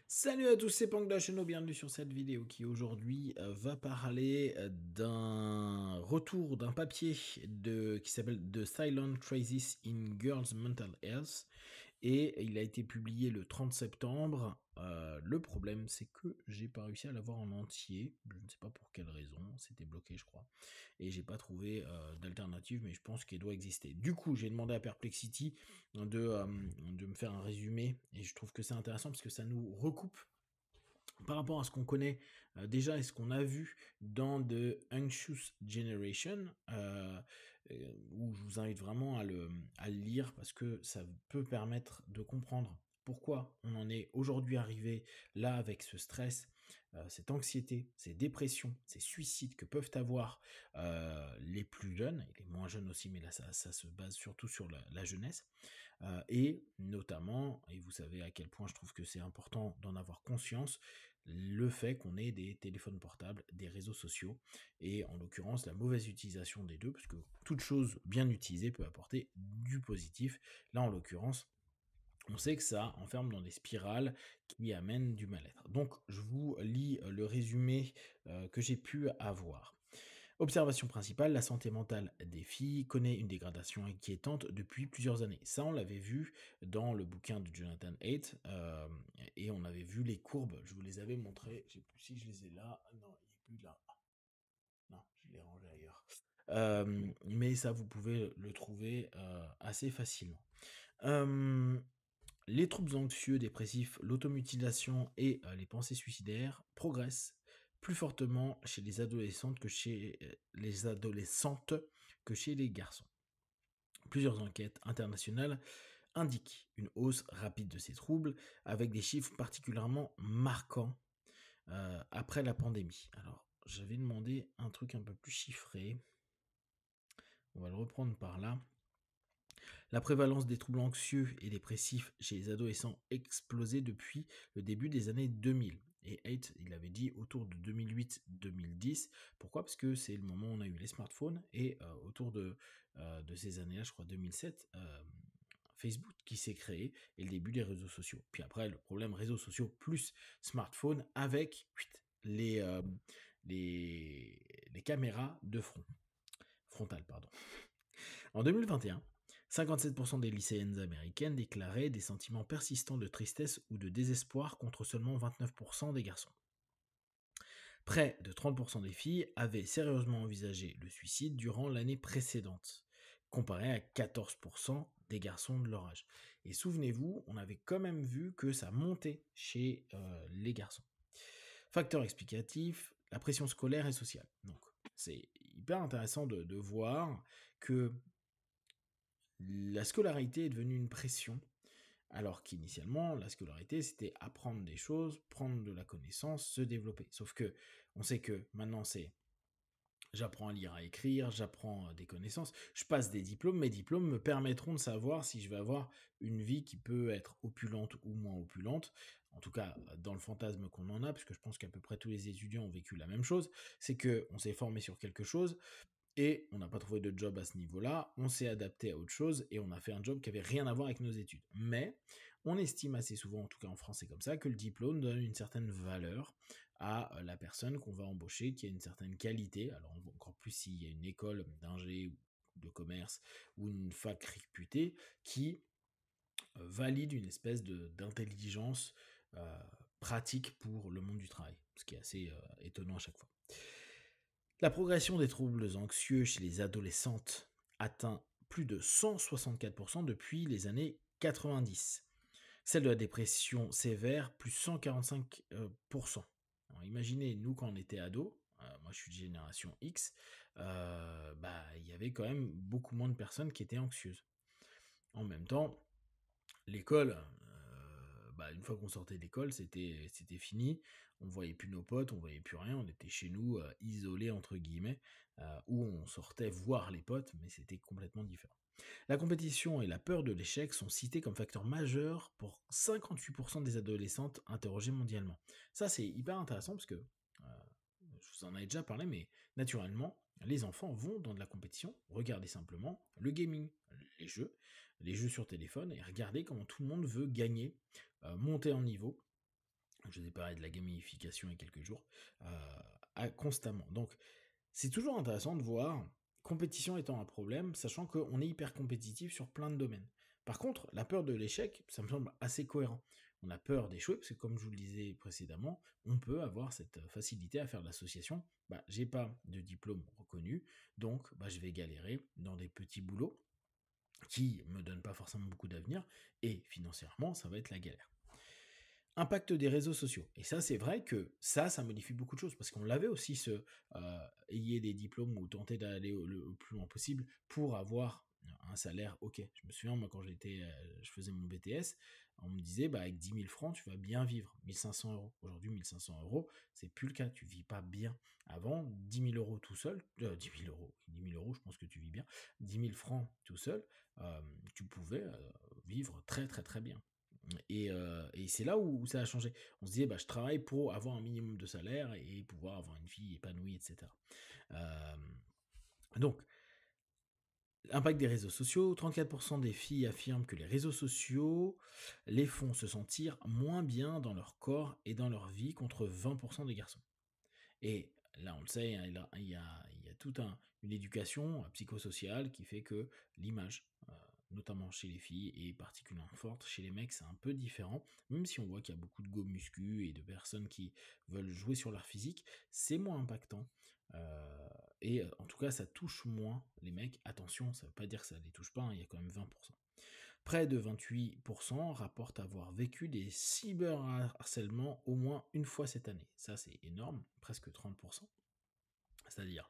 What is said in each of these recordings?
Salut à tous, c'est Pangdasheno, bienvenue sur cette vidéo qui aujourd'hui va parler d'un retour d'un papier qui s'appelle The Silent Crisis in Girls' Mental Health et il a été publié le 30 septembre. Le problème c'est que j'ai pas réussi à l'avoir en entier, je ne sais pas pour quelle raison, c'était bloqué je crois, et j'ai pas trouvé d'alternative, mais je pense qu'elle doit exister. Du coup j'ai demandé à Perplexity de me faire un résumé et je trouve que c'est intéressant parce que ça nous recoupe par rapport à ce qu'on connaît déjà et ce qu'on a vu dans The Anxious Generation, où je vous invite vraiment à le lire parce que ça peut permettre de comprendre pourquoi on en est aujourd'hui arrivé là avec ce stress, cette anxiété, ces dépressions, ces suicides que peuvent avoir les plus jeunes, et les moins jeunes aussi, mais là ça se base surtout sur la jeunesse, et notamment, et vous savez à quel point je trouve que c'est important d'en avoir conscience, le fait qu'on ait des téléphones portables, des réseaux sociaux, et en l'occurrence la mauvaise utilisation des deux, parce que toute chose bien utilisée peut apporter du positif. Là en l'occurrence, on sait que ça enferme dans des spirales qui amènent du mal-être. Donc je vous lis le résumé que j'ai pu avoir. Observation principale, la santé mentale des filles connaît une dégradation inquiétante depuis plusieurs années. Ça, on l'avait vu dans le bouquin de Jonathan Haidt, et on avait vu les courbes, je vous les avais montrées, je sais plus si je les ai là, non, il n'est plus là, non, je l'ai rangé ailleurs. Mais ça, vous pouvez le trouver assez facilement. Euh, les troubles anxieux, dépressifs, l'automutilation et les pensées suicidaires progressent plus fortement chez les adolescentes que chez les garçons. Plusieurs enquêtes internationales indiquent une hausse rapide de ces troubles, avec des chiffres particulièrement marquants après la pandémie. Alors, j'avais demandé un truc un peu plus chiffré. On va le reprendre par là. La prévalence des troubles anxieux et dépressifs chez les adolescents explosait depuis le début des années 2000. Et Haidt, il avait dit autour de 2008-2010. Pourquoi? Parce que c'est le moment où on a eu les smartphones et autour de ces années-là, je crois 2007, Facebook qui s'est créé et le début des réseaux sociaux. Puis après, le problème réseaux sociaux plus smartphone avec les, euh, les caméras de frontales, pardon. En 2021, 57% des lycéennes américaines déclaraient des sentiments persistants de tristesse ou de désespoir contre seulement 29% des garçons. Près de 30% des filles avaient sérieusement envisagé le suicide durant l'année précédente, comparé à 14% des garçons de leur âge. Et souvenez-vous, on avait quand même vu que ça montait chez les garçons. Facteur explicatif, la pression scolaire et sociale. Donc, c'est hyper intéressant de voir que la scolarité est devenue une pression, alors qu'initialement, la scolarité, c'était apprendre des choses, prendre de la connaissance, se développer. Sauf que on sait que maintenant, c'est j'apprends à lire, à écrire, j'apprends des connaissances, je passe des diplômes, mes diplômes me permettront de savoir si je vais avoir une vie qui peut être opulente ou moins opulente, en tout cas dans le fantasme qu'on en a, puisque je pense qu'à peu près tous les étudiants ont vécu la même chose, c'est que on s'est formé sur quelque chose, et on n'a pas trouvé de job à ce niveau-là, on s'est adapté à autre chose et on a fait un job qui avait rien à voir avec nos études. Mais on estime assez souvent, en tout cas en France c'est comme ça, que le diplôme donne une certaine valeur à la personne qu'on va embaucher, qui a une certaine qualité, alors encore plus s'il y a une école d'ingé ou de commerce ou une fac réputée qui valide une espèce d'intelligence pratique pour le monde du travail, ce qui est assez étonnant à chaque fois. La progression des troubles anxieux chez les adolescentes atteint plus de 164% depuis les années 90. Celle de la dépression sévère, plus 145%. Alors, imaginez, nous, quand on était ados, moi je suis de génération X, il y avait quand même beaucoup moins de personnes qui étaient anxieuses. En même temps, l'école, une fois qu'on sortait d'école, c'était fini. On voyait plus nos potes, on voyait plus rien. On était chez nous, isolés entre guillemets, où on sortait voir les potes, mais c'était complètement différent. La compétition et la peur de l'échec sont cités comme facteurs majeurs pour 58% des adolescentes interrogées mondialement. Ça, c'est hyper intéressant parce que je vous en avais déjà parlé, mais naturellement, les enfants vont dans de la compétition, regardez simplement le gaming, les jeux sur téléphone, et regardez comment tout le monde veut gagner, monter en niveau, Je vous ai parlé de la gamification il y a quelques jours, constamment. Donc, c'est toujours intéressant de voir, compétition étant un problème, sachant qu'on est hyper compétitif sur plein de domaines. Par contre, la peur de l'échec, ça me semble assez cohérent. On a peur d'échouer, parce que comme je vous le disais précédemment, on peut avoir cette facilité à faire de l'association. J'ai pas de diplôme reconnu, donc je vais galérer dans des petits boulots qui me donnent pas forcément beaucoup d'avenir, et financièrement, ça va être la galère. Impact des réseaux sociaux. Et ça, c'est vrai que ça modifie beaucoup de choses, parce qu'on l'avait aussi ayez des diplômes ou tenter d'aller le plus loin possible pour avoir un salaire ok. Je me souviens, moi, quand je faisais mon BTS, on me disait, avec 10 000 francs, tu vas bien vivre, 1500 euros. Aujourd'hui, 1500 euros, c'est plus le cas, tu vis pas bien. Avant, 10 000 euros tout seul, 10 000 euros, 10 000 euros, je pense que tu vis bien, 10 000 francs tout seul, tu pouvais vivre très très très bien. Et c'est là où ça a changé. On se disait, je travaille pour avoir un minimum de salaire et pouvoir avoir une vie épanouie, etc. Donc, impact des réseaux sociaux, 34% des filles affirment que les réseaux sociaux les font se sentir moins bien dans leur corps et dans leur vie, contre 20% des garçons. Et là, on le sait, hein, il y a toute une éducation psychosociale qui fait que l'image, notamment chez les filles, est particulièrement forte. Chez les mecs, c'est un peu différent. Même si on voit qu'il y a beaucoup de go muscu et de personnes qui veulent jouer sur leur physique, c'est moins impactant. Et en tout cas, ça touche moins les mecs. Attention, ça ne veut pas dire que ça ne les touche pas, hein, il y a quand même 20%. Près de 28% rapportent avoir vécu des cyberharcèlements au moins une fois cette année. Ça, c'est énorme, presque 30%. C'est-à-dire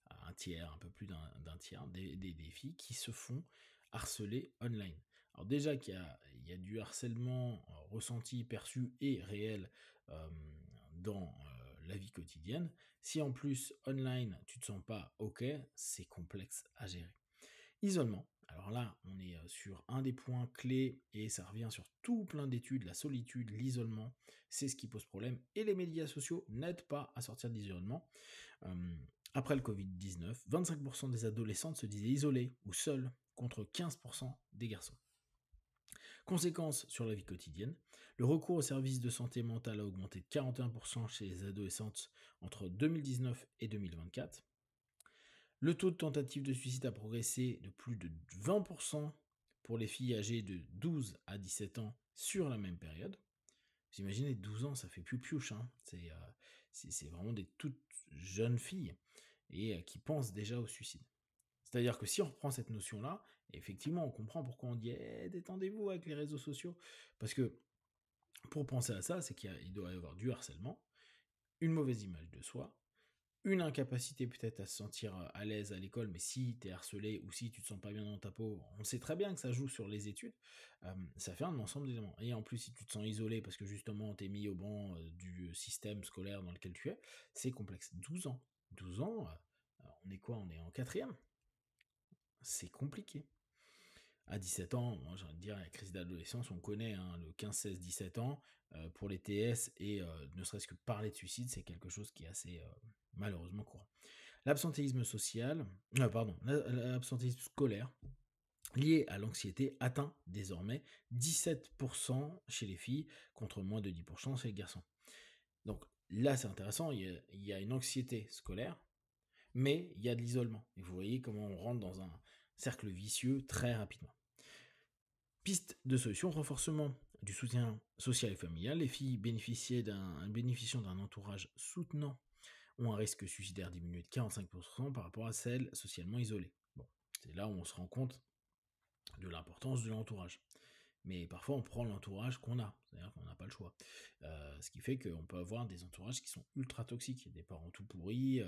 un tiers, un peu plus d'un tiers des filles qui se font harceler online. Alors déjà qu'il y a du harcèlement ressenti, perçu et réel dans la vie quotidienne. Si en plus online tu te sens pas ok, c'est complexe à gérer. Isolement. Alors là, on est sur un des points clés et ça revient sur tout plein d'études. La solitude, l'isolement, c'est ce qui pose problème. Et les médias sociaux n'aident pas à sortir de l'isolement. Après le Covid-19, 25% des adolescentes se disaient isolées ou seules, contre 15% des garçons. Conséquences sur la vie quotidienne, le recours aux services de santé mentale a augmenté de 41% chez les adolescentes entre 2019 et 2024. Le taux de tentative de suicide a progressé de plus de 20% pour les filles âgées de 12 à 17 ans sur la même période. Vous imaginez, 12 ans, ça fait plus pioche, hein. C'est vraiment des toutes jeunes filles et qui pensent déjà au suicide. C'est-à-dire que si on reprend cette notion-là, effectivement, on comprend pourquoi on dit détendez-vous avec les réseaux sociaux. Parce que pour penser à ça, c'est qu'il doit y avoir du harcèlement, une mauvaise image de soi, une incapacité peut-être à se sentir à l'aise à l'école, mais si tu es harcelé ou si tu te sens pas bien dans ta peau, on sait très bien que ça joue sur les études, ça fait un ensemble d'éléments. Et en plus, si tu te sens isolé parce que justement tu es mis au banc du système scolaire dans lequel tu es, c'est complexe. 12 ans. 12 ans, on est quoi? On est en quatrième. C'est compliqué. À 17 ans, moi j'ai envie de dire, la crise d'adolescence, on connaît hein, le 15, 16, 17 ans, pour les TS, et ne serait-ce que parler de suicide, c'est quelque chose qui est assez malheureusement courant. L'absentéisme social, l'absentéisme scolaire lié à l'anxiété atteint désormais 17% chez les filles, contre moins de 10% chez les garçons. Donc là c'est intéressant, il y a une anxiété scolaire, mais il y a de l'isolement. Et vous voyez comment on rentre dans un cercle vicieux très rapidement. Piste de solution, renforcement du soutien social et familial. Les filles bénéficiant d'un entourage soutenant ont un risque suicidaire diminué de 45% par rapport à celles socialement isolées. Bon, c'est là où on se rend compte de l'importance de l'entourage. Mais parfois, on prend l'entourage qu'on a, c'est-à-dire qu'on n'a pas le choix. Ce qui fait qu'on peut avoir des entourages qui sont ultra toxiques, des parents tout pourris,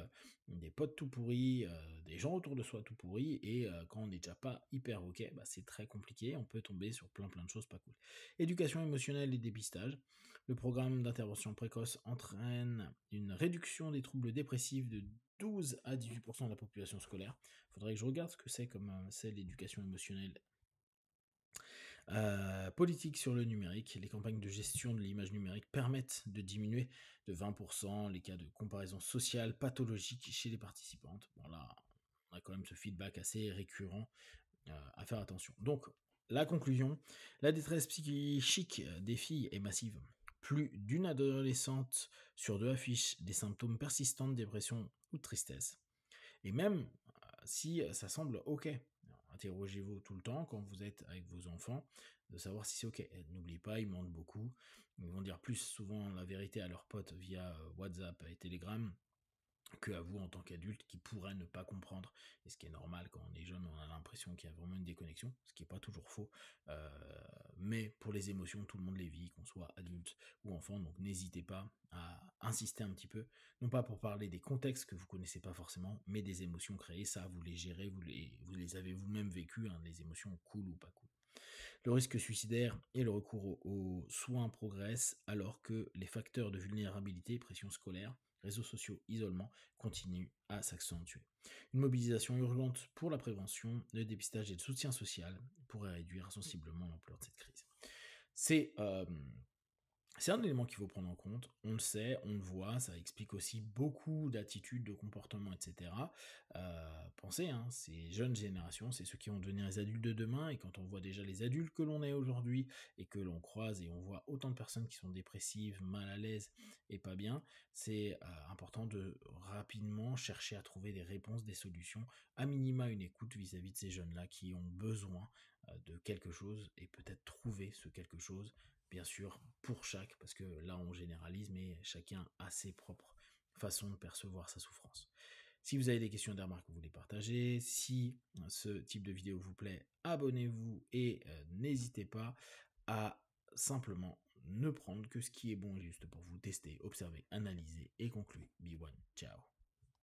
des potes tout pourris, des gens autour de soi tout pourris, et quand on n'est déjà pas hyper ok, c'est très compliqué, on peut tomber sur plein de choses pas cool. Éducation émotionnelle et dépistage. Le programme d'intervention précoce entraîne une réduction des troubles dépressifs de 12 à 18% de la population scolaire. Il faudrait que je regarde ce que c'est comme c'est l'éducation émotionnelle. Politique sur le numérique. Les campagnes de gestion de l'image numérique permettent de diminuer de 20% les cas de comparaison sociale pathologique chez les participantes. Bon là, on a quand même ce feedback assez récurrent à faire attention. Donc, la conclusion, la détresse psychique des filles est massive. Plus d'une adolescente sur deux affiche des symptômes persistants de dépression ou de tristesse. Et même si ça semble OK, interrogez-vous tout le temps quand vous êtes avec vos enfants de savoir si c'est OK. Et n'oubliez pas, ils mentent beaucoup. Ils vont dire plus souvent la vérité à leurs potes via WhatsApp et Telegram que à vous en tant qu'adulte qui pourrait ne pas comprendre. Et ce qui est normal quand on est jeune, on a l'impression qu'il y a vraiment une déconnexion, ce qui n'est pas toujours faux. Euh, mais pour les émotions, tout le monde les vit, qu'on soit adulte ou enfant, donc n'hésitez pas à insister un petit peu, non pas pour parler des contextes que vous connaissez pas forcément, mais des émotions créées, ça vous les gérez, vous les avez vous-même vécues, hein, les émotions cool ou pas cool. Le risque suicidaire et le recours aux soins progressent alors que les facteurs de vulnérabilité, pression scolaire, réseaux sociaux, isolement, continuent à s'accentuer. Une mobilisation urgente pour la prévention, le dépistage et le soutien social pourrait réduire sensiblement l'ampleur de cette crise. C'est c'est un élément qu'il faut prendre en compte, on le sait, on le voit, ça explique aussi beaucoup d'attitudes, de comportements, etc. Pensez, hein, ces jeunes générations, c'est ceux qui vont devenir les adultes de demain, et quand on voit déjà les adultes que l'on est aujourd'hui, et que l'on croise, et on voit autant de personnes qui sont dépressives, mal à l'aise, et pas bien, c'est important de rapidement chercher à trouver des réponses, des solutions, à minima une écoute vis-à-vis de ces jeunes-là qui ont besoin de quelque chose, et peut-être trouver ce quelque chose bien sûr, pour chaque, parce que là on généralise, mais chacun a ses propres façons de percevoir sa souffrance. Si vous avez des questions, des remarques, vous les partagez. Si ce type de vidéo vous plaît, abonnez-vous et n'hésitez pas à simplement ne prendre que ce qui est bon et juste pour vous tester, observer, analyser et conclure. Be one, ciao.